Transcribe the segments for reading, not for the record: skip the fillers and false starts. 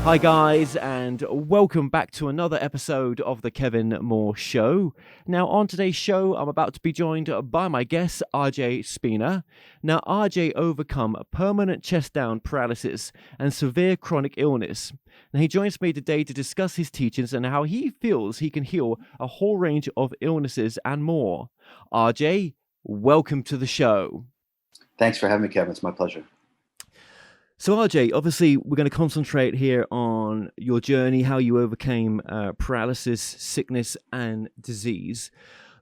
Hi, guys, and welcome back to another episode of The Kevin Moore Show. Now, on today's show, I'm about to be joined by my guest, RJ Spina. Now, RJ overcome permanent chest down paralysis and severe chronic illness. Now, he joins me today to discuss his teachings and how he feels he can heal a whole range of illnesses and more. RJ, welcome to the show. Thanks for having me, Kevin. It's my pleasure. So, RJ, obviously, we're going to concentrate here on your journey, how you overcame paralysis, sickness, and disease.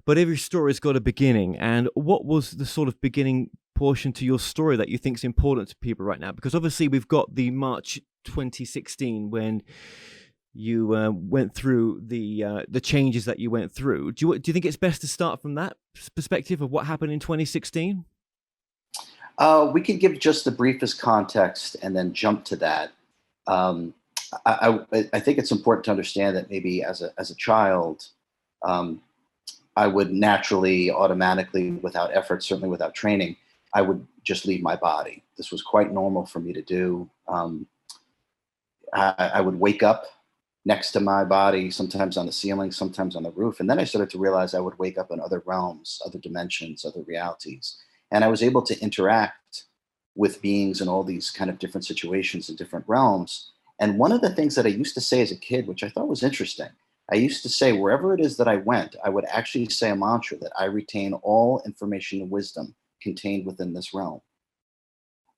But every story's got a beginning. And what was the sort of beginning portion to your story that you think is important to people right now? Because obviously, we've got the March 2016 when you went through the changes that you went through. Do you think it's best to start from that perspective of what happened in 2016? We can give just the briefest context and then jump to that. Um, I think it's important to understand that maybe as a child, um, I would naturally, automatically, without effort, certainly without training, I would just leave my body. This was quite normal for me to do. I would wake up next to my body, sometimes on the ceiling, sometimes on the roof. And then I started to realize I would wake up in other realms, other dimensions, other realities. And I was able to interact with beings in all these kind of different situations in different realms. And one of the things that I used to say as a kid, which I thought was interesting, I used to say wherever it is that I went, I would actually say a mantra that I retain all information and wisdom contained within this realm.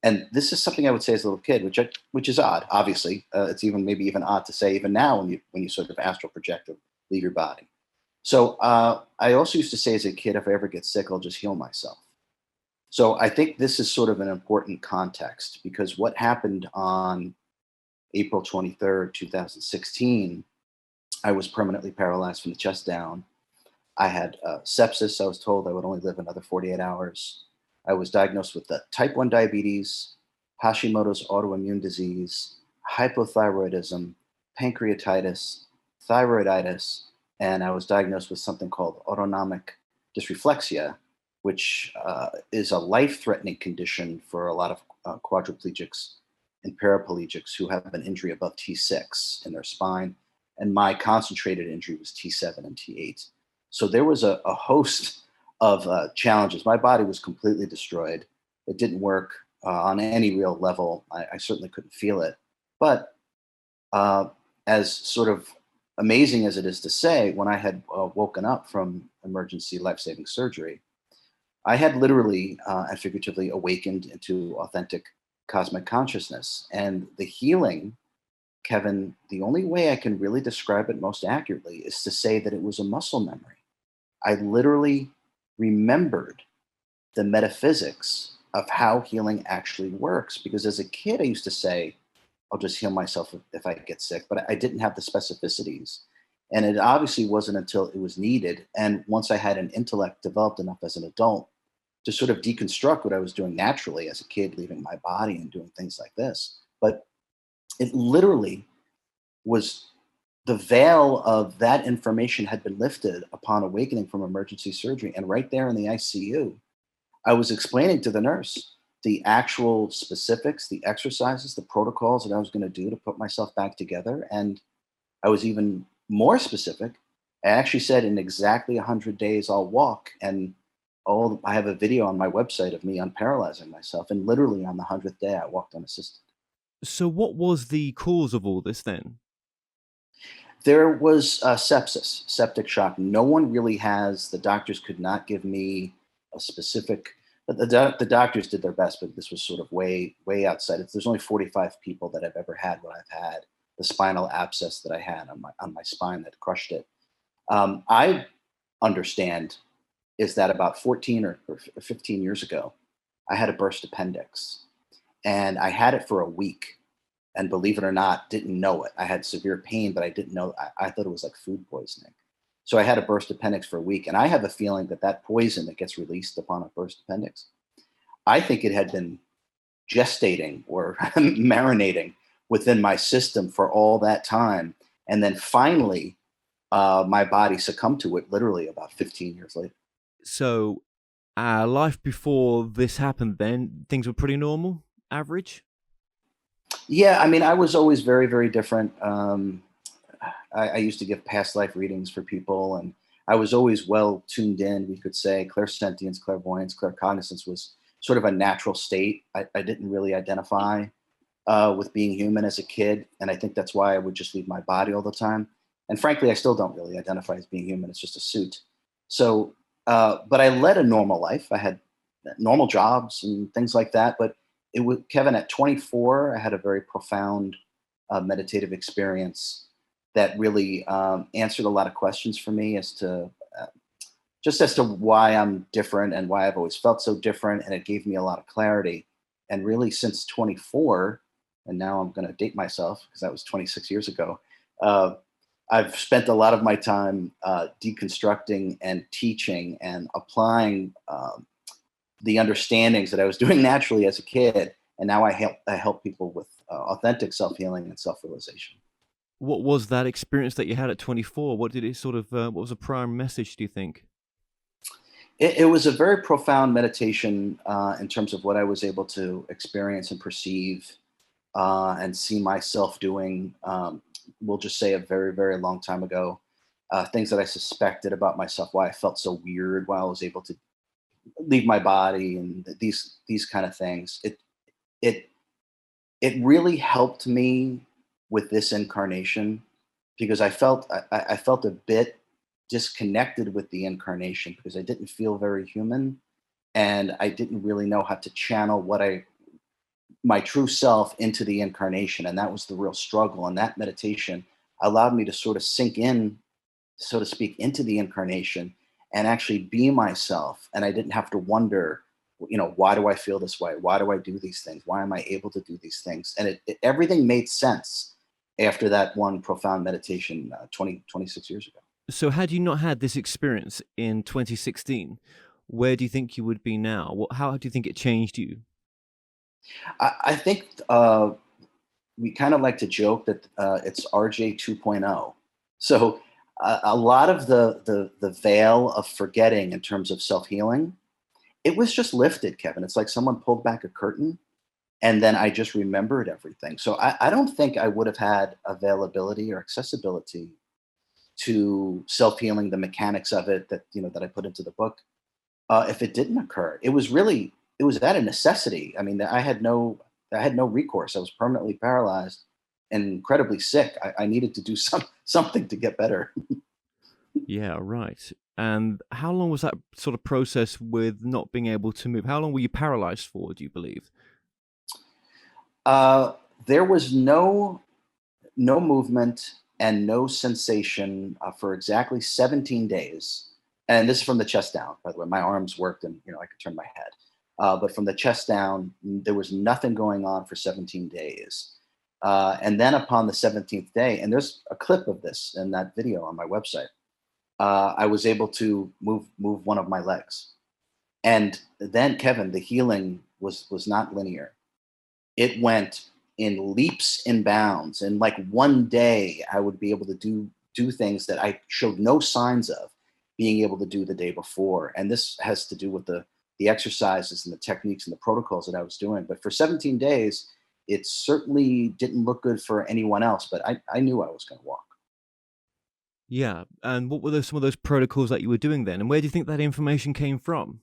And this is something I would say as a little kid, which is odd. Obviously, it's maybe even odd to say even now when you sort of astral project or leave your body. So I also used to say as a kid, if I ever get sick, I'll just heal myself. So I think this is sort of an important context because what happened on April 23rd, 2016, I was permanently paralyzed from the chest down. I had sepsis. I was told I would only live another 48 hours. I was diagnosed with type 1 diabetes, Hashimoto's autoimmune disease, hypothyroidism, pancreatitis, thyroiditis, and I was diagnosed with something called autonomic dysreflexia, which is a life-threatening condition for a lot of quadriplegics and paraplegics who have an injury above T6 in their spine. And my concentrated injury was T7 and T8. So there was a host of challenges. My body was completely destroyed. It didn't work on any real level. I certainly couldn't feel it. But as sort of amazing as it is to say, when I had woken up from emergency life-saving surgery, I had literally and figuratively awakened into authentic cosmic consciousness. And the healing, Kevin, the only way I can really describe it most accurately is to say that it was a muscle memory. I literally remembered the metaphysics of how healing actually works. Because as a kid, I used to say, I'll just heal myself if I get sick, but I didn't have the specificities. And it obviously wasn't until it was needed. And once I had an intellect developed enough as an adult to sort of deconstruct what I was doing naturally as a kid, leaving my body and doing things like this. But it literally was the veil of that information had been lifted upon awakening from emergency surgery. And right there in the ICU, I was explaining to the nurse the actual specifics, the exercises, the protocols that I was going to do to put myself back together. And I was even more specific. I actually said in exactly 100 days, I'll walk. And I have a video on my website of me unparalyzing myself. And literally on the 100th day, I walked unassisted. So, what was the cause of all this then? There was sepsis, septic shock. No one really has, the doctors could not give me a specific, the doctors did their best, but this was sort of way, way outside. There's only 45 people that have ever had what I've had, the spinal abscess that I had on my spine that crushed it. I understand is that about 14 or 15 years ago, I had a burst appendix and I had it for a week. And believe it or not, didn't know it. I had severe pain, but I didn't know. I thought it was like food poisoning. So I had a burst appendix for a week. And I have a feeling that that poison that gets released upon a burst appendix, I think it had been gestating or marinating within my system for all that time. And then finally, my body succumbed to it literally about 15 years later. So, life before this happened, then things were pretty normal, average. Yeah, I mean, I was always very, very different. I used to give past life readings for people, and I was always well tuned in. We could say clairsentience, clairvoyance, claircognizance was sort of a natural state. I didn't really identify with being human as a kid, and I think that's why I would just leave my body all the time. And frankly, I still don't really identify as being human. It's just a suit. So, but I led a normal life. I had normal jobs and things like that. But it was Kevin at 24. I had a very profound meditative experience that really answered a lot of questions for me as to uh, just as to why I'm different and why I've always felt so different. And it gave me a lot of clarity. And really, since 24, and now I'm going to date myself because that was 26 years ago. Uh, I've spent a lot of my time deconstructing and teaching and applying the understandings that I was doing naturally as a kid, and now I help people with authentic self healing and self realization. What was that experience that you had at 24? What did it sort of, what was the prior message, do you think? It was a very profound meditation in terms of what I was able to experience and perceive and see myself doing. We'll just say a very, very long time ago. Things that I suspected about myself, why I felt so weird, why I was able to leave my body, and these kind of things. It it really helped me with this incarnation because I felt a bit disconnected with the incarnation because I didn't feel very human, and I didn't really know how to channel what I my true self into the incarnation, and that was the real struggle. And that meditation allowed me to sort of sink in, so to speak, into the incarnation and actually be myself. And I didn't have to wonder, why do I feel this way? Why do I do these things? Why am I able to do these things? And everything made sense after that one profound meditation 26 years ago. So had you not had this experience in 2016, where do you think you would be now? How do you think it changed you? I think we kind of like to joke that it's RJ 2.0. So a lot of the veil of forgetting in terms of self healing, it was just lifted, Kevin. It's like someone pulled back a curtain, and then I just remembered everything. So I don't think I would have had availability or accessibility to self healing, the mechanics of it that I put into the book, if it didn't occur. It was that a necessity. I mean, I had no recourse. I was permanently paralyzed and incredibly sick. I needed to do something to get better. Yeah, right. And how long was that sort of process with not being able to move? How long were you paralyzed for, do you believe? Uh, there was no movement and no sensation for exactly 17 days. And this is from the chest down, by the way. My arms worked, and I could turn my head. But from the chest down, there was nothing going on for 17 days. And then upon the 17th day, and there's a clip of this in that video on my website, I was able to move one of my legs. And then, Kevin, the healing was not linear. It went in leaps and bounds. And like one day, I would be able to do things that I showed no signs of being able to do the day before. And this has to do with the exercises and the techniques and the protocols that I was doing. But for 17 days, it certainly didn't look good for anyone else. But I knew I was going to walk. Yeah. And what were some of those protocols that you were doing then? And where do you think that information came from?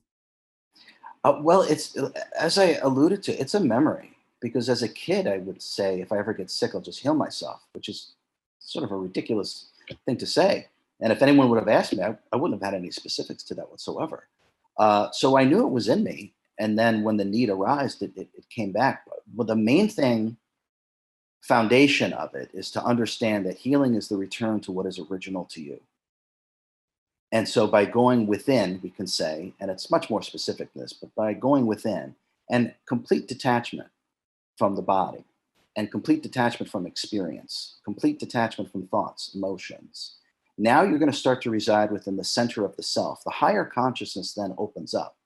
Well, it's as I alluded to, it's a memory because as a kid, I would say if I ever get sick, I'll just heal myself, which is sort of a ridiculous thing to say. And if anyone would have asked me, I wouldn't have had any specifics to that whatsoever. So I knew it was in me. And then when the need arose, it came back. But the main thing, foundation of it, is to understand that healing is the return to what is original to you. And so by going within, we can say, and it's much more specific than this, but by going within and complete detachment from the body and complete detachment from experience, complete detachment from thoughts, emotions. Now you're going to start to reside within the center of the self. The higher consciousness then opens up.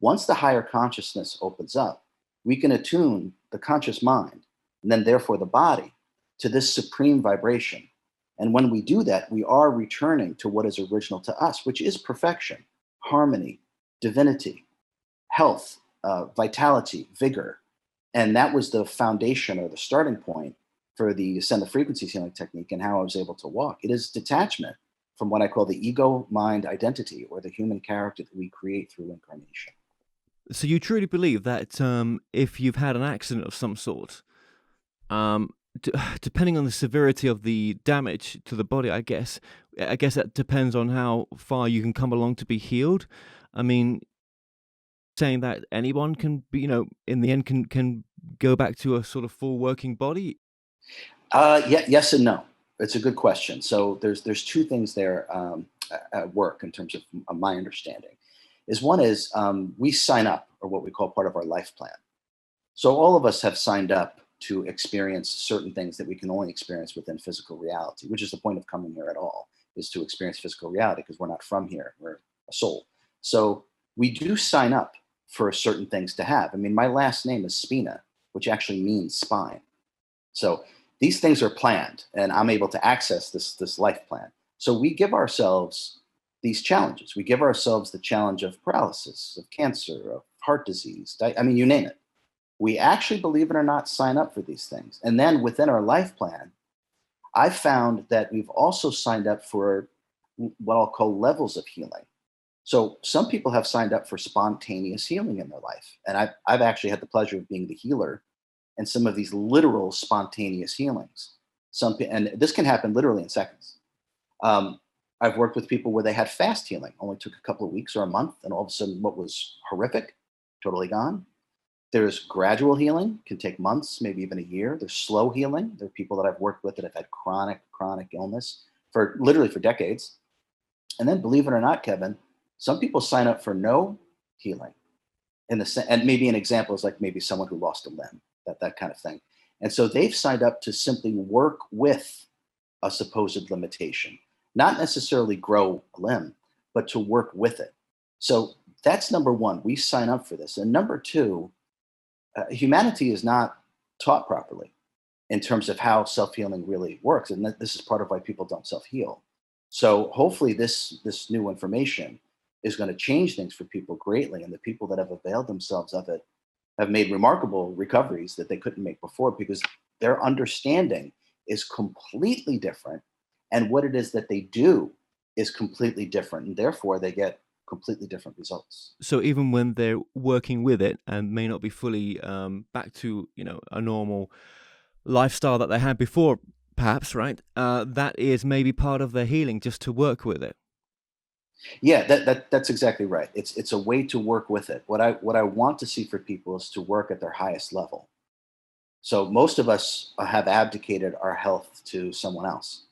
Once the higher consciousness opens up, we can attune the conscious mind and then therefore the body to this supreme vibration. And when we do that, we are returning to what is original to us, which is perfection, harmony, divinity, health, vitality, vigor. And that was the foundation or the starting point for the ascend the frequencies healing technique and how I was able to walk. It is detachment from what I call the ego mind identity, or the human character that we create through incarnation. So you truly believe that if you've had an accident of some sort, um, depending on the severity of the damage to the body, I guess that depends on how far you can come along to be healed. I mean, saying that anyone can be, in the end, can go back to a sort of full working body. Yeah, yes and no. It's a good question. So there's two things there at work in terms of my understanding. Is one is we sign up, or what we call part of our life plan. So all of us have signed up to experience certain things that we can only experience within physical reality, which is the point of coming here at all, is to experience physical reality, because we're not from here. We're a soul. So we do sign up for certain things to have. I mean, my last name is Spina, which actually means spine. So these things are planned, and I'm able to access this life plan. So we give ourselves these challenges. We give ourselves the challenge of paralysis, of cancer, of heart disease. I mean, you name it. We actually, believe it or not, sign up for these things. And then within our life plan, I found that we've also signed up for what I'll call levels of healing. So some people have signed up for spontaneous healing in their life. And I've actually had the pleasure of being the healer and some of these literal spontaneous healings. And this can happen literally in seconds. Um, I've worked with people where they had fast healing, only took a couple of weeks or a month, and all of a sudden, what was horrific, totally gone. There's gradual healing, can take months, maybe even a year. There's slow healing. There are people that I've worked with that have had chronic illness for literally for decades. And then, believe it or not, Kevin, some people sign up for no healing and maybe an example is like maybe someone who lost a limb, that kind of thing. And so they've signed up to simply work with a supposed limitation, not necessarily grow a limb, but to work with it. So that's number one. We sign up for this. And number two, humanity is not taught properly in terms of how self-healing really works, and this is part of why people don't self-heal. So hopefully this new information is going to change things for people greatly, and the people that have availed themselves of it have made remarkable recoveries that they couldn't make before, because their understanding is completely different, and what it is that they do is completely different, and therefore they get completely different results. So even when they're working with it and may not be fully back to a normal lifestyle that they had before, perhaps, right? That is maybe part of their healing, just to work with it. Yeah, that's exactly right. It's a way to work with it. What I want to see for people is to work at their highest level. So most of us have abdicated our health to someone else,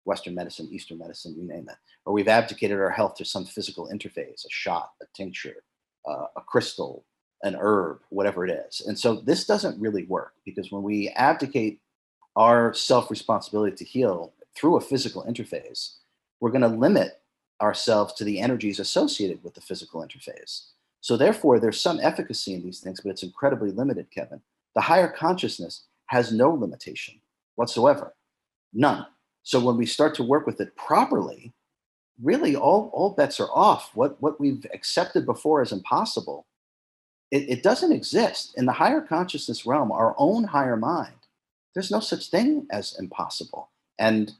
Western medicine, Eastern medicine, you name it, or we've abdicated our health to some physical interface, a shot, a tincture, a crystal, an herb, whatever it is. And so this doesn't really work, because when we abdicate our self responsibility to heal through a physical interface, we're going to limit ourselves to the energies associated with the physical interface. So, therefore, there's some efficacy in these things, but it's incredibly limited, Kevin. The higher consciousness has no limitation whatsoever, none. So, when we start to work with it properly, really all bets are off. What we've accepted before as impossible, it doesn't exist. In the higher consciousness realm, our own higher mind, there's no such thing as impossible. And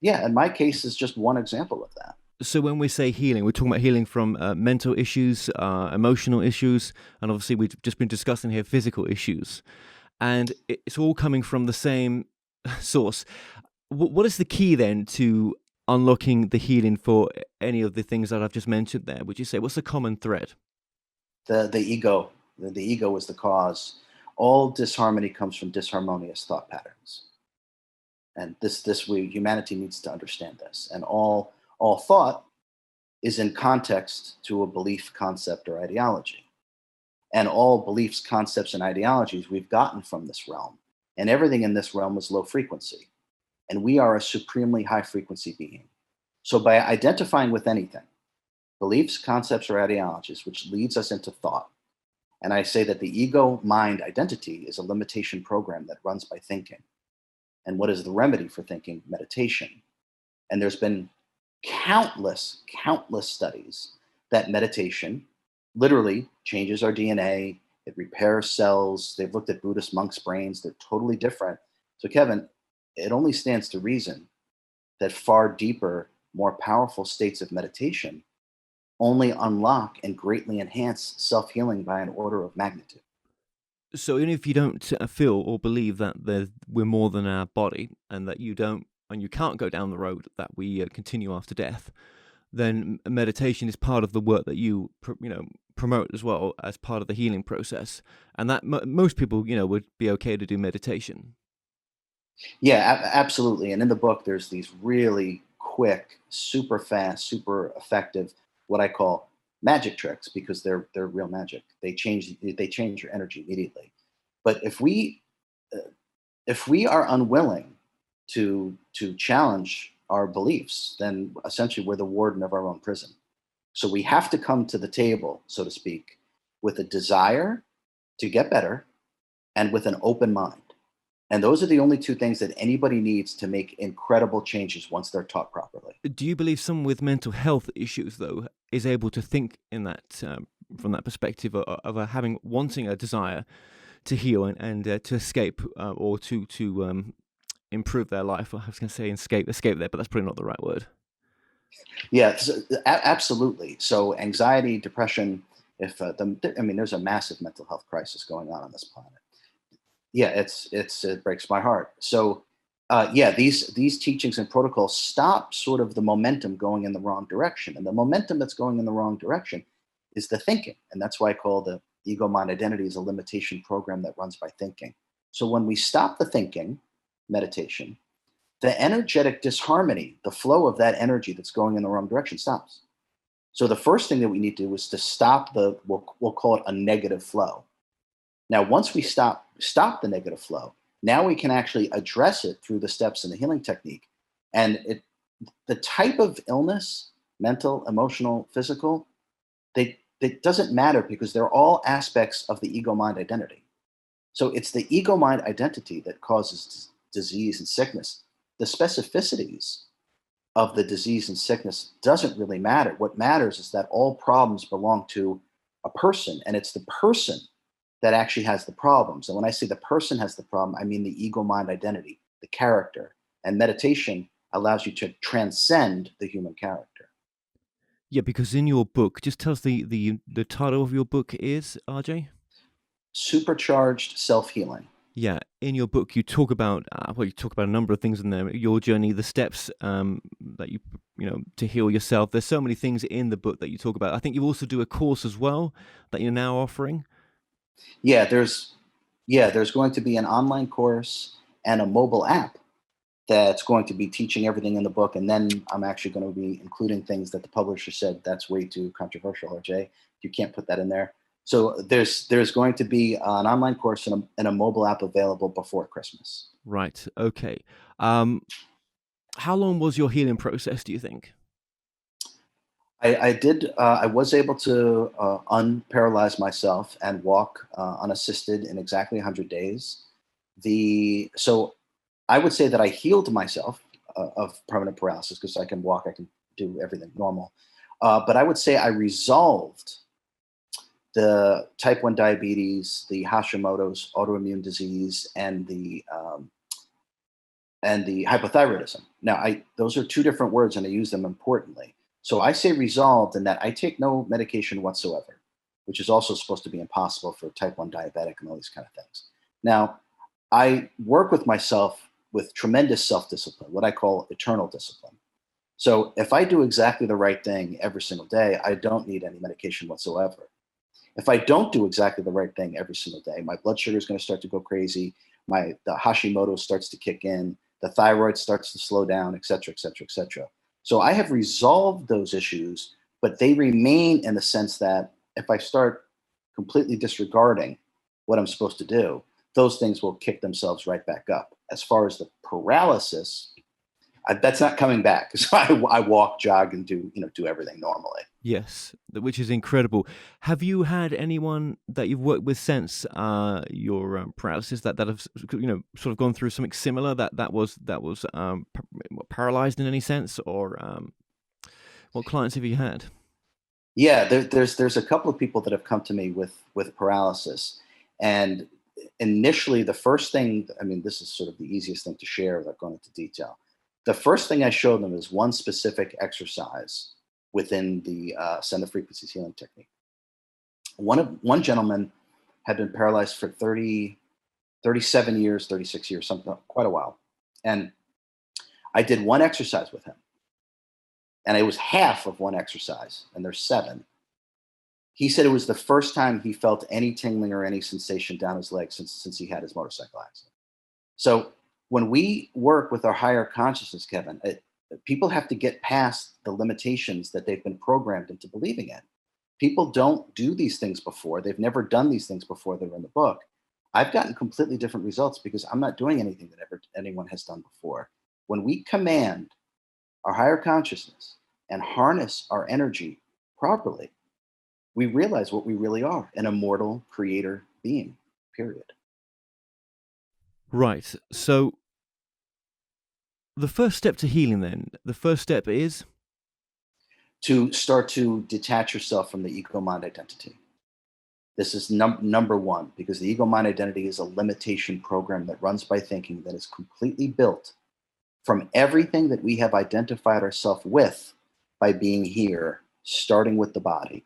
yeah, in my case, is just one example of that. So when we say healing, we're talking about healing from mental issues, emotional issues, and obviously we've just been discussing here physical issues, and it's all coming from the same source. What is the key then to unlocking the healing for any of the things that I've just mentioned there? Would you say what's the common thread? The ego, the ego is the cause. All disharmony comes from disharmonious thought patterns, and this we humanity needs to understand this. And all thought is in context to a belief, concept, or ideology. And all beliefs, concepts, and ideologies we've gotten from this realm. And everything in this realm is low frequency. And we are a supremely high frequency being. So by identifying with anything, beliefs, concepts, or ideologies, which leads us into thought, and I say that the ego mind identity is a limitation program that runs by thinking. And what is the remedy for thinking? Meditation. And there's been countless studies that meditation literally changes our DNA. It repairs cells. They've looked at Buddhist monks' brains. They're totally different. So, Kevin, it only stands to reason that far deeper, more powerful states of meditation only unlock and greatly enhance self healing by an order of magnitude. So even if you don't feel or believe that we're more than our body, and that you don't and you can't go down the road that we continue after death, then meditation is part of the work that you promote as well as part of the healing process, and that most people would be okay to do meditation. Yeah, absolutely. And in the book, there's these really quick, super fast, super effective, what I call magic tricks because they're real magic. They change your energy immediately. But uh, if we are unwilling to challenge our beliefs, then essentially we're the warden of our own prison. So we have to come to the table, so to speak, with a desire to get better and with an open mind. And those are the only two things that anybody needs to make incredible changes once they're taught properly. Do you believe someone with mental health issues, though, is able to think in that from that perspective of having wanting a desire to heal and to escape or to improve their life? I was going to say escape there, but that's probably not the right word. Yeah, absolutely. So anxiety, depression, if I mean, there's a massive mental health crisis going on this planet. Yeah, it breaks my heart. So, yeah, these teachings and protocols stop sort of the momentum going in the wrong direction, and the momentum that's going in the wrong direction is the thinking, and that's why I call the ego mind identity is a limitation program that runs by thinking. So when we stop the thinking, meditation, the energetic disharmony, the flow of that energy that's going in the wrong direction stops. So the first thing that we need to do is to stop we'll call it a negative flow. Now, once we stop the negative flow, now we can actually address it through the steps in the healing technique. And the type of illness, mental, emotional, physical, it doesn't matter because they're all aspects of the ego mind identity. So it's the ego mind identity that causes disease and sickness. The specificities of the disease and sickness doesn't really matter. What matters is that all problems belong to a person, and it's the person that actually has the problems. And when I say the person has the problem, I mean the ego mind identity, the character. And meditation allows you to transcend the human character. Yeah, because in your book, just tell us the title of your book is, RJ. Supercharged self healing. Yeah, in your book, you talk about you talk about a number of things in there. Your journey, the steps that to heal yourself. There's so many things in the book that you talk about. I think you also do a course as well that you're now offering. Yeah, there's going to be an online course and a mobile app that's going to be teaching everything in the book. And then I'm actually going to be including things that the publisher said that's way too controversial, RJ. You can't put that in there. So there's going to be an online course and a mobile app available before Christmas. Right. Okay. Um, how long was your healing process, do you think? I was able to unparalyze myself and walk unassisted in exactly 100 days. So I would say that I healed myself of permanent paralysis because I can walk, I can do everything normal. But I would say I resolved the type 1 diabetes, the Hashimoto's autoimmune disease, and the hypothyroidism. Now, those are two different words, and I use them importantly. So I say resolved in that I take no medication whatsoever, which is also supposed to be impossible for type 1 diabetic and all these kind of things. Now, I work with myself with tremendous self discipline, what I call eternal discipline. So if I do exactly the right thing every single day, I don't need any medication whatsoever. If I don't do exactly the right thing every single day, my blood sugar is going to start to go crazy. The Hashimoto starts to kick in. The thyroid starts to slow down, et cetera, et cetera, et cetera. So I have resolved those issues, but they remain in the sense that if I start completely disregarding what I'm supposed to do, those things will kick themselves right back up. As far as the paralysis, that's not coming back. So I walk, jog, and do everything normally. Yes, which is incredible. Have you had anyone that you've worked with since your paralysis that have sort of gone through something similar paralyzed in any sense, or what clients have you had? Yeah, there's a couple of people that have come to me with paralysis, and initially the first thing, I mean, this is sort of the easiest thing to share without going into detail. The first thing I showed them is one specific exercise within the send the frequencies healing technique. One gentleman had been paralyzed for 37 years, 36 years, something, quite a while, and I did one exercise with him, and it was half of one exercise, and there's seven. He said it was the first time he felt any tingling or any sensation down his leg since he had his motorcycle accident. So when we work with our higher consciousness, Kevin, people have to get past the limitations that they've been programmed into believing in. People don't do these things before. They've never done these things before. They're in the book. I've gotten completely different results because I'm not doing anything that ever anyone has done before. When we command our higher consciousness and harness our energy properly, we realize what we really are, an immortal creator being, period. Right. So the first step to healing, then, the first step is To start to detach yourself from the ego mind identity. This is number one, because the ego mind identity is a limitation program that runs by thinking that is completely built from everything that we have identified ourselves with by being here, starting with the body.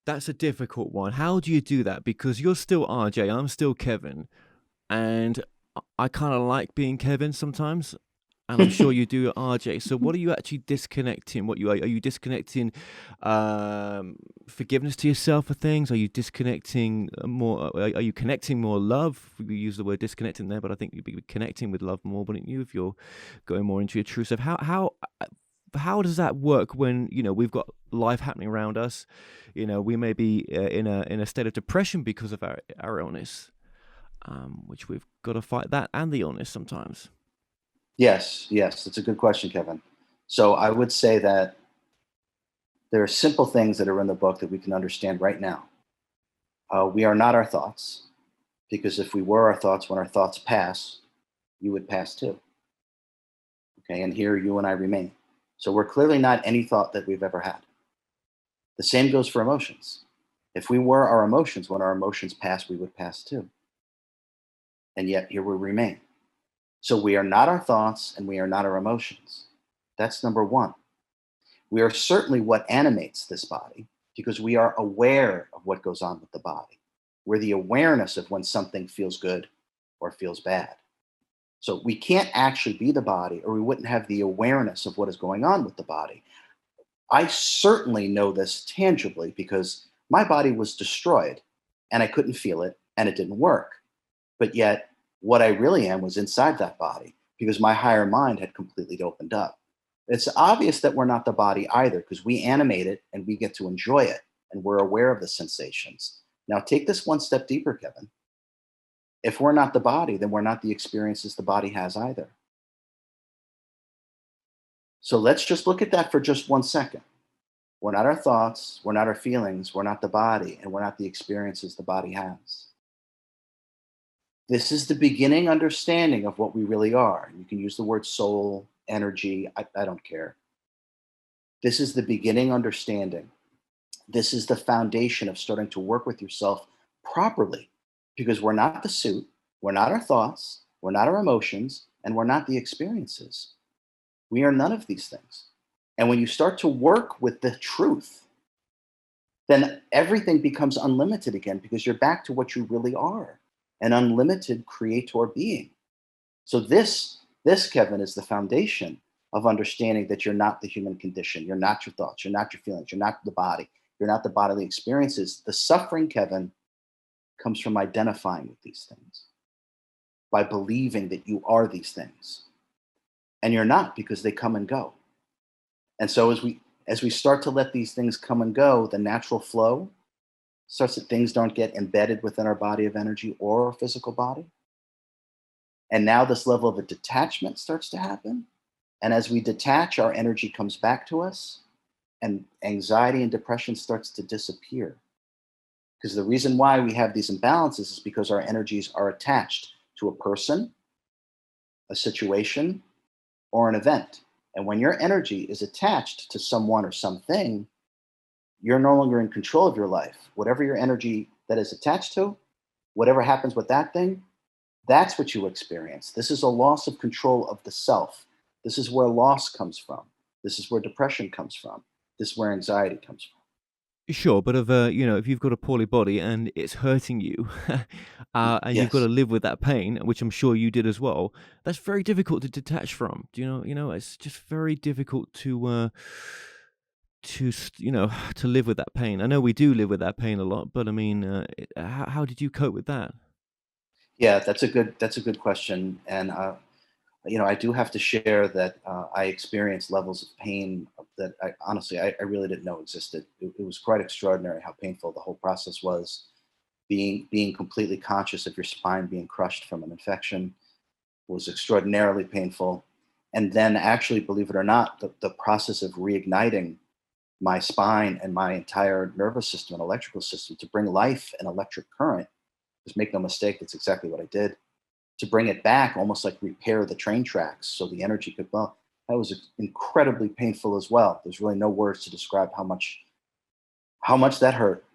that's a difficult one. How do you do that? Because you're still RJ, I'm still Kevin, and I kind of like being Kevin sometimes. And I'm sure you do, RJ. So, what are you actually disconnecting? What you are you disconnecting forgiveness to yourself for things? Are you disconnecting more? Are you connecting more love? We use the word disconnecting there, but I think you'd be connecting with love more, wouldn't you? If you're going more into your true self, how does that work when we've got life happening around us? We may be in a state of depression because of our illness, which we've got to fight that and the illness sometimes. Yes, yes, that's a good question, Kevin. So I would say that there are simple things that are in the book that we can understand right now. We are not our thoughts, because if we were our thoughts, when our thoughts pass, you would pass too. Okay, and here you and I remain. So we're clearly not any thought that we've ever had. The same goes for emotions. If we were our emotions, when our emotions pass, we would pass too. And yet here we remain. So we are not our thoughts and we are not our emotions. That's number one. We are certainly what animates this body because we are aware of what goes on with the body. We're the awareness of when something feels good or feels bad. So we can't actually be the body, or we wouldn't have the awareness of what is going on with the body. I certainly know this tangibly because my body was destroyed and I couldn't feel it and it didn't work. But yet, what I really am was inside that body because my higher mind had completely opened up. It's obvious that we're not the body either because we animate it and we get to enjoy it and we're aware of the sensations. Now, take this one step deeper, Kevin. If we're not the body, then we're not the experiences the body has either. So let's just look at that for just 1 second. We're not our thoughts, we're not our feelings, we're not the body, and we're not the experiences the body has. This is the beginning understanding of what we really are. You can use the word soul, energy, I don't care. This is the beginning understanding. This is the foundation of starting to work with yourself properly because we're not the suit, we're not our thoughts, we're not our emotions, and we're not the experiences. We are none of these things. And when you start to work with the truth, then everything becomes unlimited again because you're back to what you really are, an unlimited creator being. So this Kevin is the foundation of understanding that you're not the human condition. You're not your thoughts. You're not your feelings. You're not the body. You're not the bodily experiences. The suffering, Kevin, comes from identifying with these things, by believing that you are these things. And you're not because they come and go. And so as we start to let these things come and go, the natural flow starts that things don't get embedded within our body of energy or our physical body. And now this level of a detachment starts to happen. And as we detach, our energy comes back to us and anxiety and depression starts to disappear. Because the reason why we have these imbalances is because our energies are attached to a person, a situation, or an event. And when your energy is attached to someone or something, you're no longer in control of your life. Whatever your energy that is attached to, whatever happens with that thing, that's what you experience. This is a loss of control of the self. This is where loss comes from. This is where depression comes from. This is where anxiety comes from. Sure, but if you've got a poorly body and it's hurting you, and you've got to Yes. live with that pain, which I'm sure you did as well, that's very difficult to detach from. Do you know? It's just very difficult to live with that pain. I know we do live with that pain a lot, but I mean, how did you cope with that? Yeah, that's a good question, and I do have to share that I experienced levels of pain that I honestly I really didn't know existed. It was quite extraordinary how painful the whole process was. Being completely conscious of your spine being crushed from an infection was extraordinarily painful, and then actually, believe it or not, the process of reigniting my spine and my entire nervous system and electrical system to bring life and electric current, just make no mistake, that's exactly what I did, to bring it back, almost like repair the train tracks so the energy could well. That was incredibly painful as well. There's really no words to describe how much that hurt.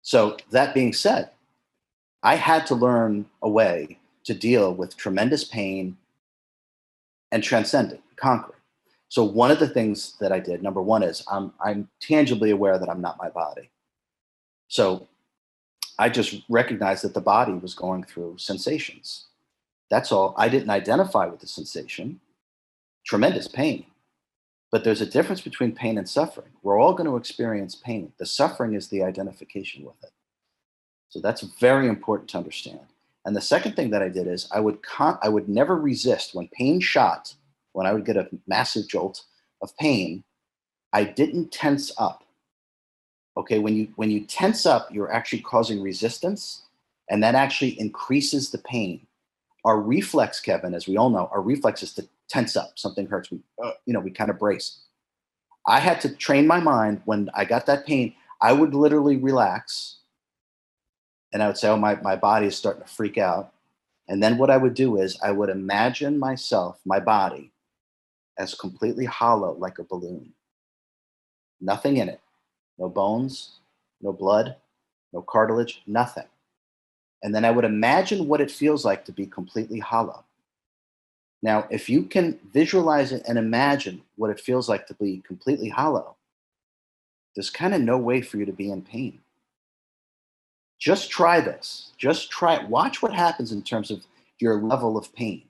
So that being said, I had to learn a way to deal with tremendous pain and transcend it, conquer it. So one of the things that I did, number one, is I'm tangibly aware that I'm not my body. So I just recognized that the body was going through sensations. That's all. I didn't identify with the sensation, tremendous pain. But there's a difference between pain and suffering. We're all going to experience pain. The suffering is the identification with it. So that's very important to understand. And the second thing that I did is I would never resist when pain shot, when I would get a massive jolt of pain, I didn't tense up. Okay, when you tense up, you're actually causing resistance, and that actually increases the pain. Our reflex, Kevin, as we all know, our reflex is to tense up. Something hurts, we kind of brace. I had to train my mind when I got that pain. I would literally relax, and I would say, "Oh, my body is starting to freak out." And then what I would do is I would imagine myself, my body, as completely hollow, like a balloon, nothing in it, no bones, no blood, no cartilage, nothing. And then I would imagine what it feels like to be completely hollow. Now, if you can visualize it and imagine what it feels like to be completely hollow, there's kind of no way for you to be in pain. Just try this. Just try it. Watch what happens in terms of your level of pain.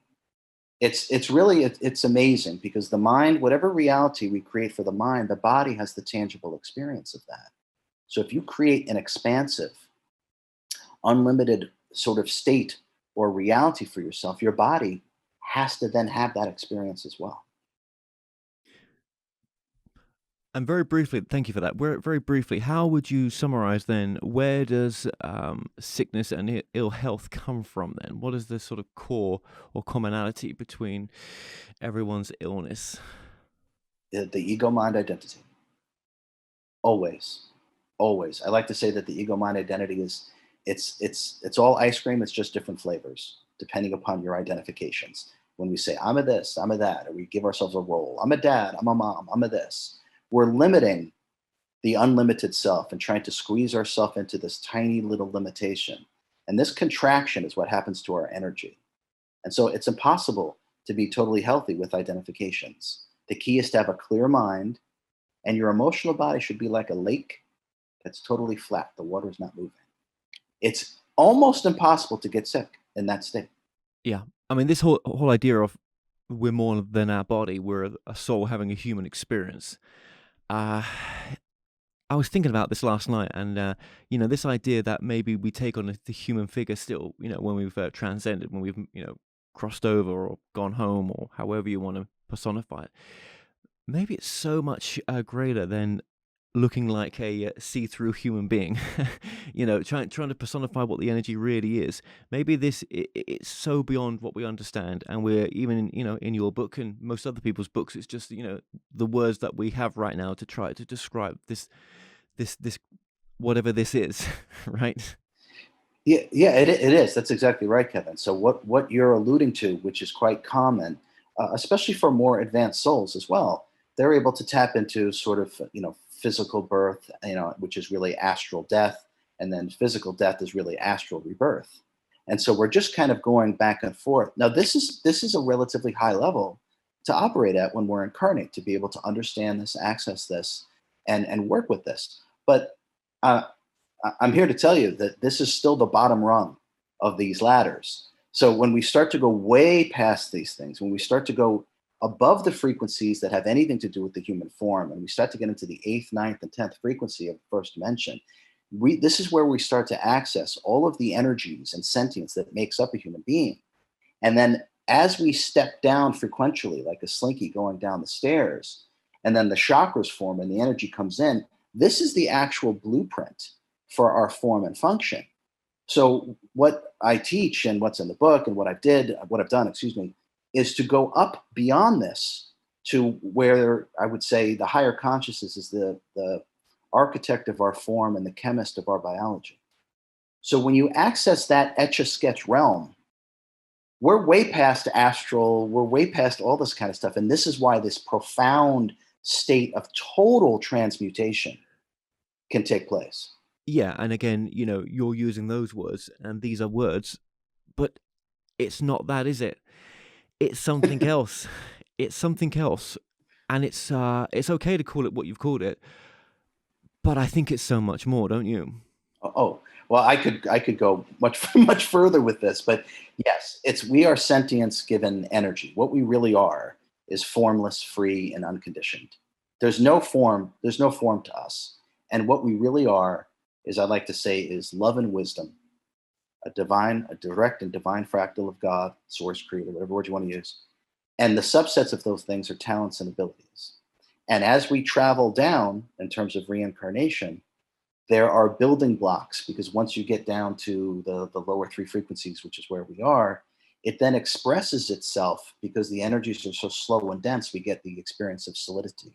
It's amazing because the mind, whatever reality we create for the mind, the body has the tangible experience of that. So if you create an expansive, unlimited sort of state or reality for yourself, your body has to then have that experience as well. And very briefly, thank you for that. Very briefly, how would you summarize then? Where does sickness and ill health come from? Then, what is the sort of core or commonality between everyone's illness? The ego mind identity. Always. Always. I like to say that the ego mind identity is it's all ice cream, it's just different flavors, depending upon your identifications. When we say I'm a this, I'm a that, or we give ourselves a role. I'm a dad, I'm a mom, I'm a this. We're limiting the unlimited self and trying to squeeze ourselves into this tiny little limitation. And this contraction is what happens to our energy. And so it's impossible to be totally healthy with identifications. The key is to have a clear mind, and your emotional body should be like a lake that's totally flat. The water is not moving. It's almost impossible to get sick in that state. Yeah, I mean, this whole idea of we're more than our body, we're a soul having a human experience. Uh, I was thinking about this last night, and this idea that maybe we take on the human figure still, when we've transcended, when we've crossed over or gone home, or however you want to personify it. Maybe it's so much greater than looking like a see-through human being. Trying to personify what the energy really is. Maybe it's so beyond what we understand, and we're even in your book and most other people's books, it's just the words that we have right now to try to describe this whatever this is, right? Yeah, yeah, it is. That's exactly right, Kevin. So what you're alluding to, which is quite common, especially for more advanced souls as well, they're able to tap into sort of physical birth, which is really astral death, and then physical death is really astral rebirth. And so we're just kind of going back and forth. Now, this is a relatively high level to operate at when we're incarnate, to be able to understand this, access this, and work with this. But uh, I'm here to tell you that this is still the bottom rung of these ladders. So when we start to go way past these things, when we start to go above the frequencies that have anything to do with the human form, and we start to get into the eighth, ninth, and 10th frequency of the first dimension, this is where we start to access all of the energies and sentience that makes up a human being. And then as we step down frequentially, like a slinky going down the stairs, and then the chakras form and the energy comes in, this is the actual blueprint for our form and function. So what I teach and what's in the book and what I've done, is to go up beyond this to where I would say the higher consciousness is the architect of our form and the chemist of our biology. So when you access that etch-a-sketch realm, we're way past astral, we're way past all this kind of stuff. And this is why this profound state of total transmutation can take place. Yeah, and again, you're using those words, and these are words, but it's not that, is it? It's something else. It's something else, and it's okay to call it what you've called it, but I think it's so much more, don't you? Oh, well, I could go much much further with this, but yes, we are sentience given energy. What we really are is formless, free, and unconditioned. There's no form. There's no form to us, and what we really are is, I like to say, is love and wisdom, a direct and divine fractal of God, source, creator, whatever word you want to use. And the subsets of those things are talents and abilities. And as we travel down in terms of reincarnation, there are building blocks, because once you get down to the lower three frequencies, which is where we are, it then expresses itself because the energies are so slow and dense, we get the experience of solidity.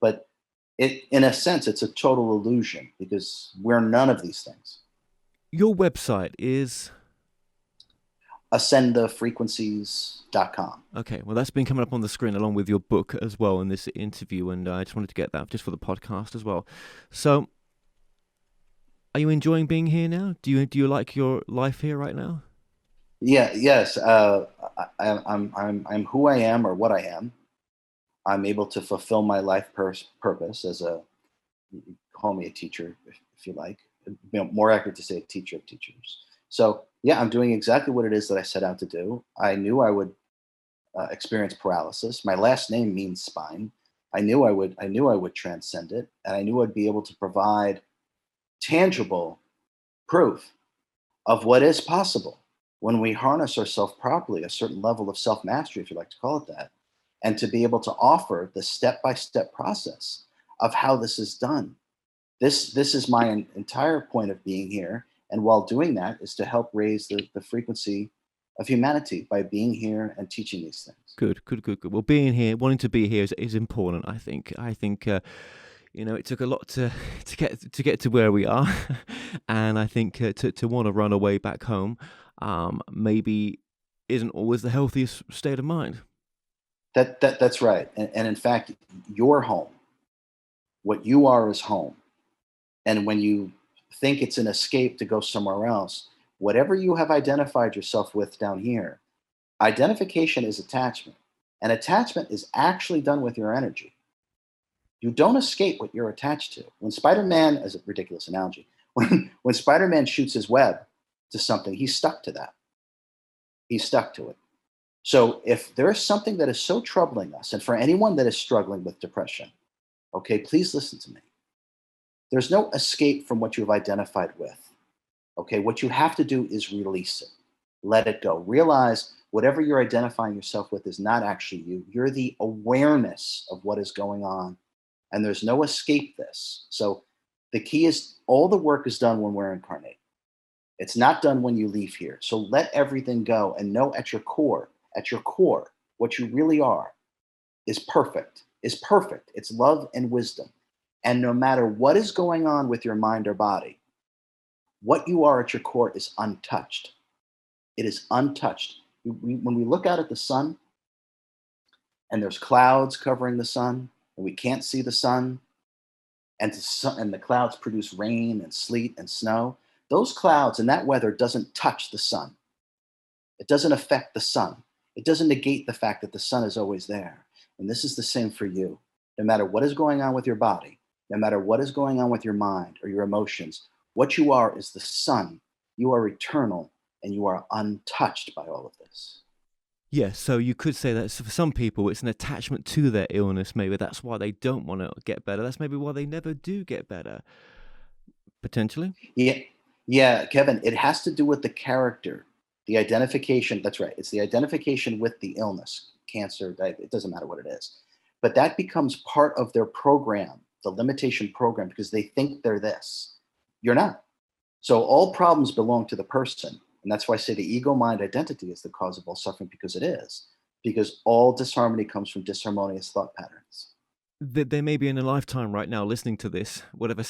But in a sense, it's a total illusion because we're none of these things. Your website is ascendthefrequencies.com. okay. Well, that's been coming up on the screen along with your book as well in this interview, and I just wanted to get that just for the podcast as well. So, are you enjoying being here now? Do you like your life here right now? Yeah, yes. I'm who I am, or what I am. I'm able to fulfill my life purpose as call me a teacher if you like. More accurate to say a teacher of teachers. So yeah, I'm doing exactly what it is that I set out to do. I knew I would experience paralysis. My last name means spine. I knew I would. I knew I would transcend it, and I knew I'd be able to provide tangible proof of what is possible when we harness ourselves properly, a certain level of self mastery, if you like to call it that, and to be able to offer the step by step process of how this is done. This is my entire point of being here. And while doing that is to help raise the frequency of humanity by being here and teaching these things. Good, good, good, good. Well, being here, wanting to be here is important. I think. It took a lot to get to where we are, and I think to want to run away back home, maybe isn't always the healthiest state of mind. That's right. And in fact, your home, what you are, is home. And when you think it's an escape to go somewhere else, whatever you have identified yourself with down here, identification is attachment. And attachment is actually done with your energy. You don't escape what you're attached to. When Spider-Man, as a ridiculous analogy, when Spider-Man shoots his web to something, he's stuck to that. He's stuck to it. So if there is something that is so troubling us, and for anyone that is struggling with depression, okay, please listen to me. There's no escape from what you've identified with. Okay, what you have to do is release it. Let it go. Realize whatever you're identifying yourself with is not actually you. You're the awareness of what is going on. And there's no escape this. So the key is all the work is done when we're incarnate. It's not done when you leave here. So let everything go and know at your core, what you really are is perfect, It's love and wisdom. And no matter what is going on with your mind or body, what you are at your core is untouched. It is untouched. When we look out at the sun and there's clouds covering the sun and we can't see the sun, and the clouds produce rain and sleet and snow. Those clouds and that weather doesn't touch the sun. It doesn't affect the sun. It doesn't negate the fact that the sun is always there. And this is the same for you. No matter what is going on with your body, no matter what is going on with your mind or your emotions, what you are is the sun. You are eternal and you are untouched by all of this. Yeah, so you could say that for some people it's an attachment to their illness. Maybe that's why they don't want to get better. That's maybe why they never do get better, potentially. Yeah, yeah, Kevin, it has to do with the character, the identification. That's right. It's the identification with the illness, cancer, it doesn't matter what it is. But that becomes part of their program, the limitation program, because they think they're this. You're not. So all problems belong to the person. And that's why I say the ego mind identity is the cause of all suffering, because it is. Because all disharmony comes from disharmonious thought patterns. They may be in a lifetime right now listening to this, whatever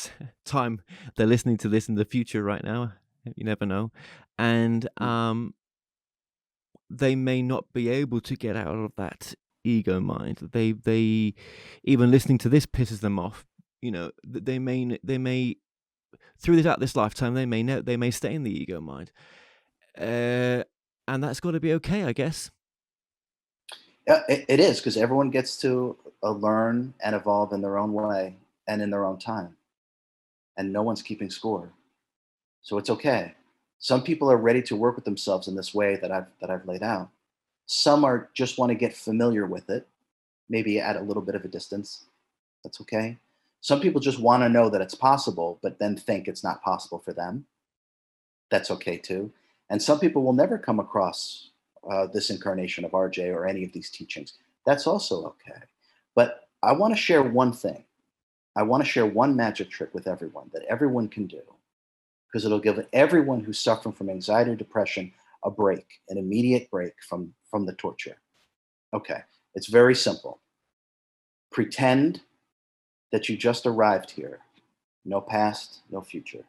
time they're listening to this in the future right now. You never know. And they may not be able to get out of that ego mind. They even listening to this pisses them off. They may through this lifetime they may stay in the ego mind. And that's got to be okay, I guess. Yeah, it is, because everyone gets to learn and evolve in their own way and in their own time. And no one's keeping score. So it's okay. Some people are ready to work with themselves in this way that I've laid out. Some are just want to get familiar with it, maybe at a little bit of a distance. That's okay. Some people just want to know that it's possible, but then think it's not possible for them. That's okay too. And some people will never come across this incarnation of RJ or any of these teachings. That's also okay. But I want to share one thing. I want to share one magic trick with everyone that everyone can do, because it'll give everyone who's suffering from anxiety or depression a break, an immediate break from the torture. Okay, it's very simple. Pretend that you just arrived here. No past, no future.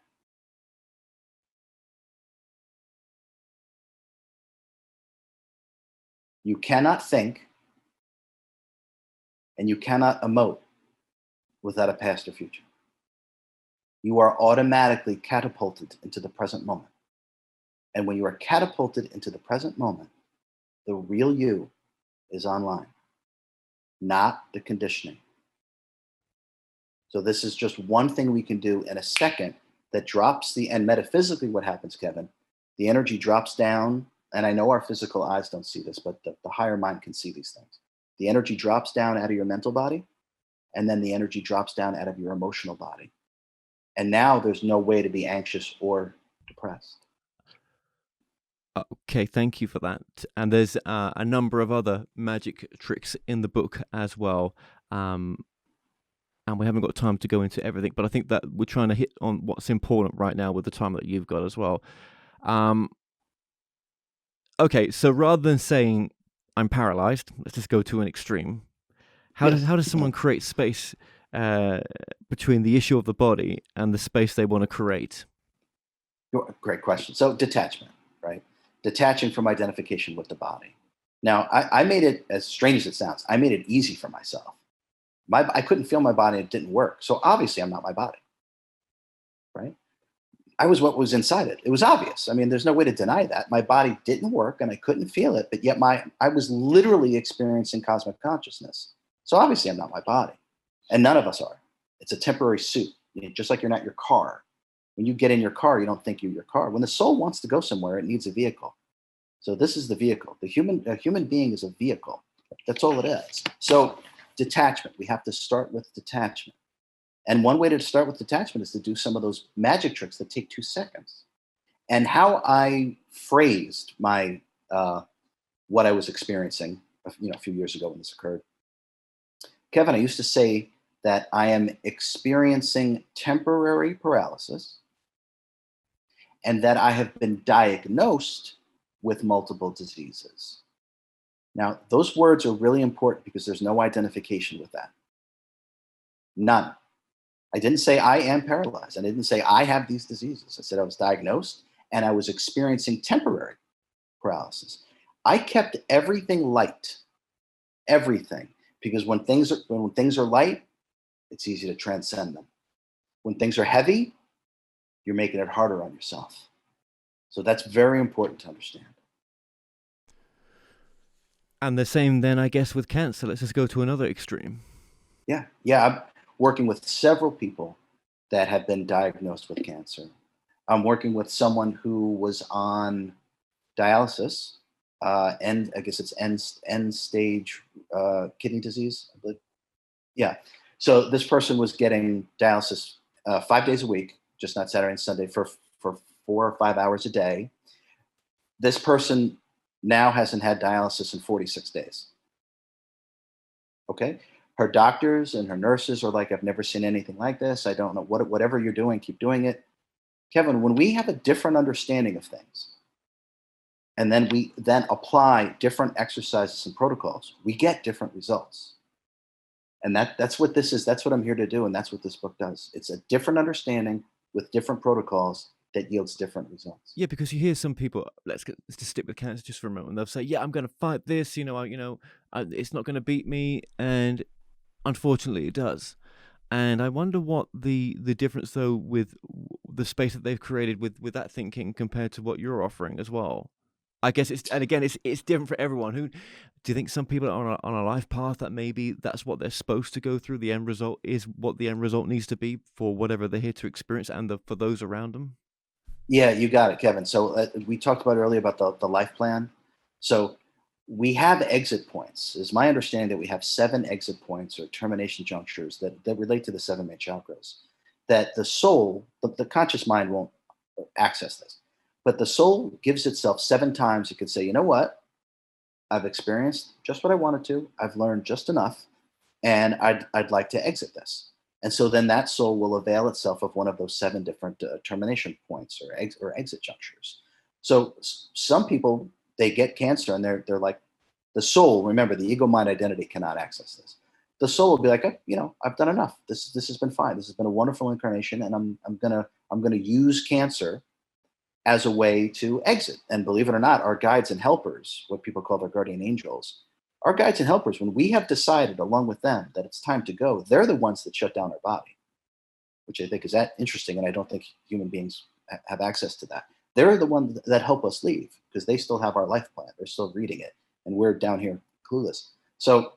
You cannot think and you cannot emote without a past or future. You are automatically catapulted into the present moment. And when you are catapulted into the present moment, the real you is online, not the conditioning. So this is just one thing we can do in a second that drops and metaphysically what happens, Kevin, the energy drops down. And I know our physical eyes don't see this, but the higher mind can see these things. The energy drops down out of your mental body, and then the energy drops down out of your emotional body. And now there's no way to be anxious or depressed. Okay, thank you for that. And there's a number of other magic tricks in the book as well. And we haven't got time to go into everything, but I think that we're trying to hit on what's important right now with the time that you've got as well. Okay, so rather than saying I'm paralyzed, let's just go to an extreme. How does someone create space between the issue of the body and the space they want to create? Great question. So detachment, right? Detaching from identification with the body. Now, I made it, as strange as it sounds, I made it easy for myself. I couldn't feel my body, and it didn't work. So obviously I'm not my body, right? I was what was inside it. It was obvious. I mean, there's no way to deny that. My body didn't work and I couldn't feel it, but yet I was literally experiencing cosmic consciousness. So obviously I'm not my body. And none of us are. It's a temporary suit, just like you're not your car. When you get in your car, you don't think you're your car. When the soul wants to go somewhere, it needs a vehicle. So this is the vehicle. A human being is a vehicle. That's all it is. So detachment, we have to start with detachment. And one way to start with detachment is to do some of those magic tricks that take 2 seconds. And how I phrased my what I was experiencing, a few years ago when this occurred, Kevin, I used to say that I am experiencing temporary paralysis, and that I have been diagnosed with multiple diseases. Now, those words are really important because there's no identification with that. None. I didn't say I am paralyzed. I didn't say I have these diseases. I said I was diagnosed and I was experiencing temporary paralysis. I kept everything light, everything, because when things are light, it's easy to transcend them. When things are heavy, you're making it harder on yourself. So that's very important to understand. And the same then, I guess, with cancer. Let's just go to another extreme. Yeah. Yeah. I'm working with several people that have been diagnosed with cancer. I'm working with someone who was on dialysis, and I guess it's end stage kidney disease, I believe. Yeah. So this person was getting dialysis 5 days a week, just not Saturday and Sunday, for 4 or 5 hours a day. This person now hasn't had dialysis in 46 days. Okay. Her doctors and her nurses are like, I've never seen anything like this. I don't know whatever you're doing, keep doing it. Kevin, when we have a different understanding of things, and then we then apply different exercises and protocols, we get different results. And that's what this is. That's what I'm here to do. And that's what this book does. It's a different understanding with different protocols that yields different results. Yeah, because you hear some people. Let's just stick with cancer just for a moment. They'll say, "Yeah, I'm going to fight this. It's not going to beat me," and unfortunately, it does. And I wonder what the difference though with the space that they've created with that thinking compared to what you're offering as well. I guess it's different for everyone. Who do you think some people are on a life path that maybe that's what they're supposed to go through? The end result is what the end result needs to be for whatever they're here to experience and for those around them. Yeah, you got it, Kevin. So we talked about earlier about the life plan. So we have exit points. Is my understanding that we have 7 exit points or termination junctures that relate to the 7 main chakras. That the soul, the conscious mind won't access this, but the soul gives itself 7 times. It could say, you know what? I've experienced just what I wanted to. I've learned just enough, and I'd like to exit this. And so then that soul will avail itself of one of those 7 different termination points or exit junctures. So some people, they get cancer and they're like, the soul. Remember, the ego mind identity cannot access this. The soul will be like, I've done enough. This has been fine. This has been a wonderful incarnation, and I'm gonna use cancer as a way to exit. And believe it or not, our guides and helpers, what people call their guardian angels, our guides and helpers, when we have decided along with them that it's time to go, they're the ones that shut down our body, which I think is that interesting. And I don't think human beings have access to that. They're the ones that help us leave because they still have our life plan. They're still reading it. And we're down here clueless. So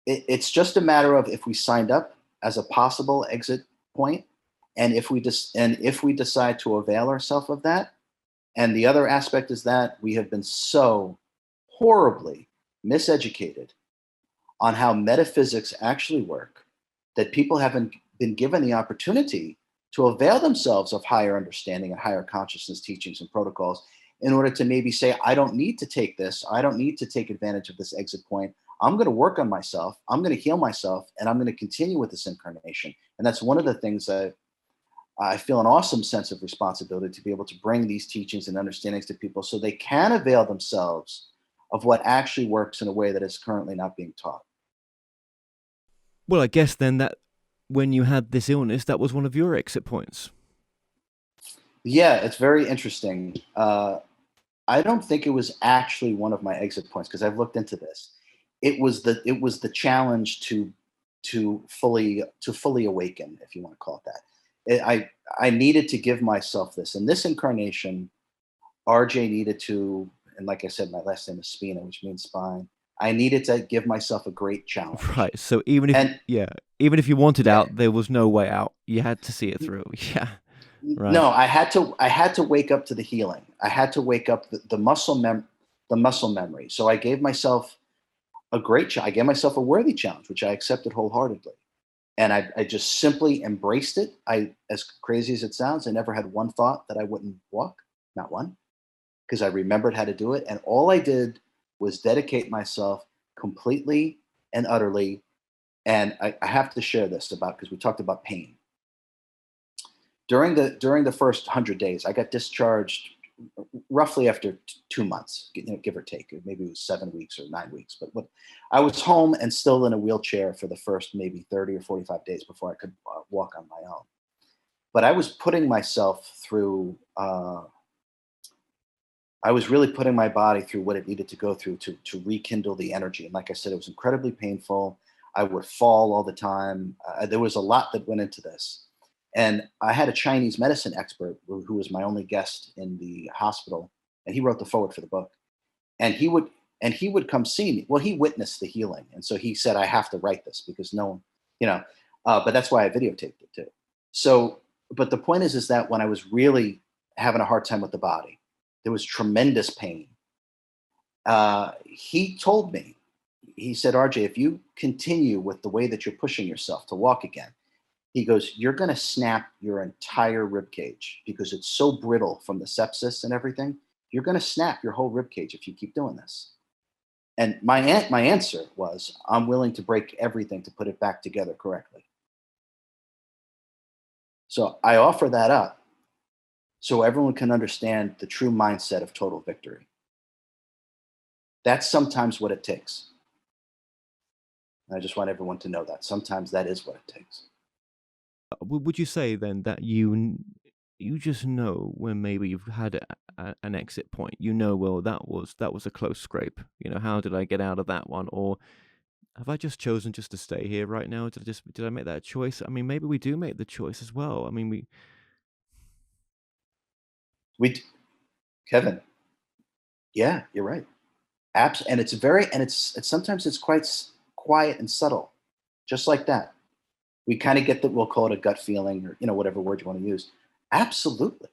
it's just a matter of if we signed up as a possible exit point, and if we decide to avail ourselves of that. And the other aspect is that we have been so horribly miseducated on how metaphysics actually work that people haven't been given the opportunity to avail themselves of higher understanding and higher consciousness teachings and protocols in order to maybe say, I don't need to take this. I don't need to take advantage of this exit point. I'm going to work on myself. I'm going to heal myself, and I'm going to continue with this incarnation. And that's one of the things that I feel an awesome sense of responsibility to be able to bring these teachings and understandings to people so they can avail themselves of what actually works in a way that is currently not being taught. Well, I guess then that when you had this illness, that was one of your exit points. Yeah, it's very interesting. I don't think it was actually one of my exit points because I've looked into this. It was the challenge to fully awaken, if you want to call it that. I needed to give myself this. In this incarnation, RJ needed to, and like I said, my last name is Spina, which means spine. I needed to give myself a great challenge. Right. So even if And even if you wanted yeah, out, there was no way out. You had to see it through. Yeah. Right. no, I had to wake up to the healing. I had to wake up the muscle memory. So I gave myself I gave myself a worthy challenge, which I accepted wholeheartedly. And I just simply embraced it. As crazy as it sounds, I never had one thought that I wouldn't walk, not one, because I remembered how to do it. And all I did was dedicate myself completely and utterly. And I have to share this about because we talked about pain. During the first 100 days, I got discharged roughly after 2 months, give or take. Maybe it was 7 weeks or 9 weeks. But I was home and still in a wheelchair for the first maybe 30 or 45 days before I could walk on my own. But I was putting myself through. I was really putting my body through what it needed to go through to rekindle the energy. And like I said, it was incredibly painful. I would fall all the time. There was a lot that went into this. And I had a Chinese medicine expert who was my only guest in the hospital, and he wrote the forward for the book. And he would come see me. Well, he witnessed the healing, and so he said, "I have to write this because no one, you know." But that's why I videotaped it too. So, but the point is that when I was really having a hard time with the body, there was tremendous pain. He told me, he said, "RJ, if you continue with the way that you're pushing yourself to walk again," he goes, "you're going to snap your entire rib cage because it's so brittle from the sepsis and everything. You're going to snap your whole rib cage if you keep doing this." And my answer was, "I'm willing to break everything to put it back together correctly." So I offer that up so everyone can understand the true mindset of total victory. That's sometimes what it takes. And I just want everyone to know that sometimes that is what it takes. Would you say then that you just know when maybe you've had an exit point? You know, well, that was a close scrape. You know, how did I get out of that one? Or have I just chosen just to stay here right now? Did I make that choice? I mean, maybe we do make the choice as well. I mean, we We, Kevin, yeah, you're right. And it's very, and it's sometimes it's quite quiet and subtle, just like that. We kind of get that, we'll call it a gut feeling, or whatever word you want to use. Absolutely.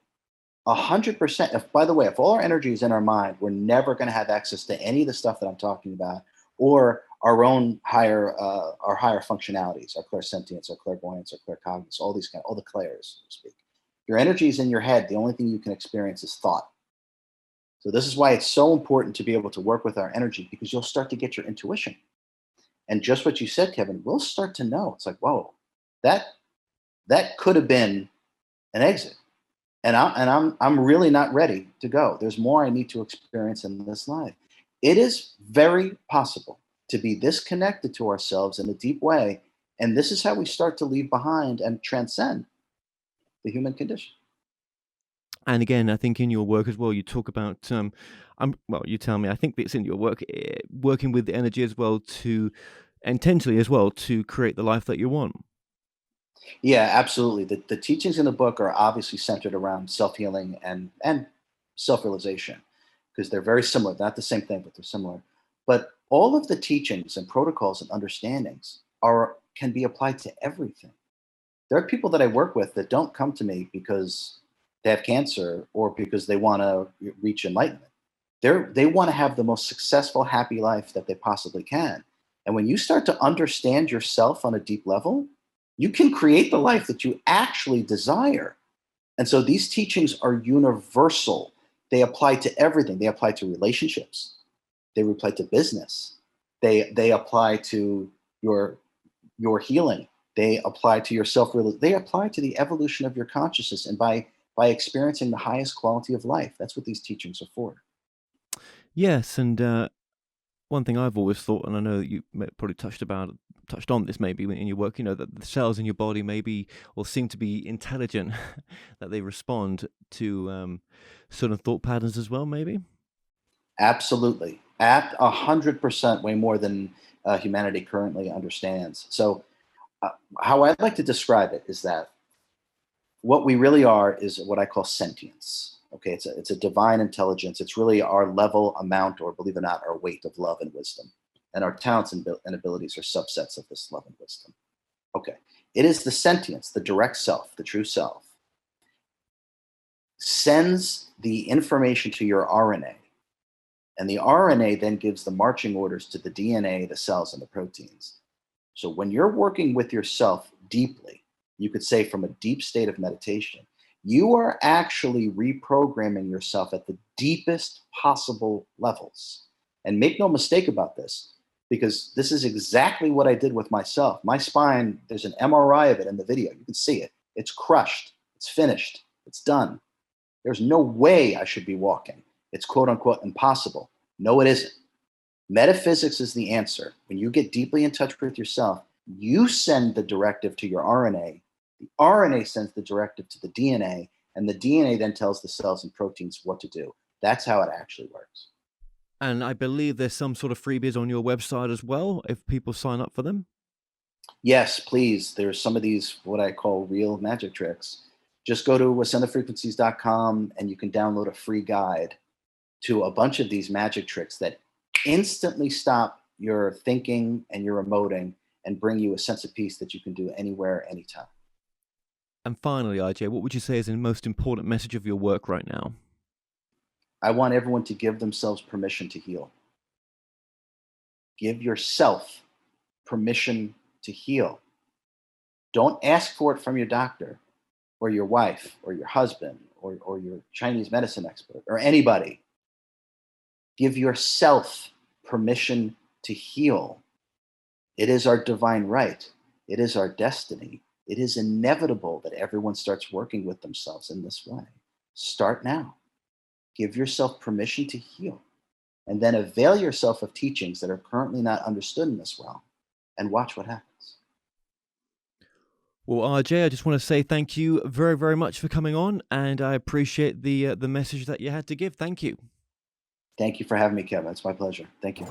100%. If, by the way, if all our energy is in our mind, we're never going to have access to any of the stuff that I'm talking about, or our higher functionalities, our clairsentience, our clairvoyance, our claircognizance, all the clairs, so to speak. Your energy is in your head. The only thing you can experience is thought. So this is why it's so important to be able to work with our energy, because you'll start to get your intuition. And just what you said, Kevin, we'll start to know. It's like, whoa, that that could have been an exit. And I'm really not ready to go. There's more I need to experience in this life. It is very possible to be this connected to ourselves in a deep way, and this is how we start to leave behind and transcend the human condition. and again, I think in your work as well, you talk about well, you tell me. I think it's in your work, working with the energy as well to intentionally as well to create the life that you want. Yeah, absolutely. The teachings in the book are obviously centered around self healing and self realization, because they're very similar. Not the same thing, but they're similar. But all of the teachings and protocols and understandings are can be applied to everything. There are people that I work with that don't come to me because they have cancer or because they want to reach enlightenment. They want to have the most successful, happy life that they possibly can. And when you start to understand yourself on a deep level, you can create the life that you actually desire. And so these teachings are universal. They apply to everything. They apply to relationships. They apply to business. They apply to your your healing. They apply to your self realization. They apply to the evolution of your consciousness, and by experiencing the highest quality of life. That's what these teachings are for. Yes, and one thing I've always thought, and I know that you probably touched on this maybe in your work, you know, that the cells in your body maybe or seem to be intelligent, that they respond to certain thought patterns as well, maybe. Absolutely, at 100%, way more than humanity currently understands. So, uh, how I'd like to describe it is that what we really are is what I call sentience. Okay, it's a divine intelligence. It's really our level, amount, or believe it or not, our weight of love and wisdom. And our talents and abilities are subsets of this love and wisdom. Okay, it is the sentience, the direct self, the true self, sends the information to your RNA, and the RNA then gives the marching orders to the DNA, the cells, and the proteins. So when you're working with yourself deeply, you could say from a deep state of meditation, you are actually reprogramming yourself at the deepest possible levels. And make no mistake about this, because this is exactly what I did with myself. My spine, there's an MRI of it in the video. You can see it. It's crushed, it's finished, it's done. There's no way I should be walking. It's quote unquote impossible. No, it isn't. Metaphysics is the answer. When you get deeply in touch with yourself, you send the directive to your RNA. The RNA sends the directive to the DNA, and the DNA then tells the cells and proteins what to do. That's how it actually works. And I believe there's some sort of freebies on your website as well if people sign up for them. Yes, please. There's some of these, what I call real magic tricks. Just go to ascendthefrequencies.com and you can download a free guide to a bunch of these magic tricks that instantly stop your thinking and your emoting and bring you a sense of peace that you can do anywhere, anytime. And finally, RJ, what would you say is the most important message of your work right now? I want everyone to give themselves permission to heal. Give yourself permission to heal. Don't ask for it from your doctor or your wife or your husband or your Chinese medicine expert or anybody. Give yourself permission to heal. It is our divine right. It is our destiny. It is inevitable that everyone starts working with themselves in this way. Start now. Give yourself permission to heal. And then avail yourself of teachings that are currently not understood in this realm and watch what happens. Well, RJ, I just want to say thank you very, very much for coming on, and I appreciate the message that you had to give. Thank you. Thank you for having me, Kevin. It's my pleasure. Thank you.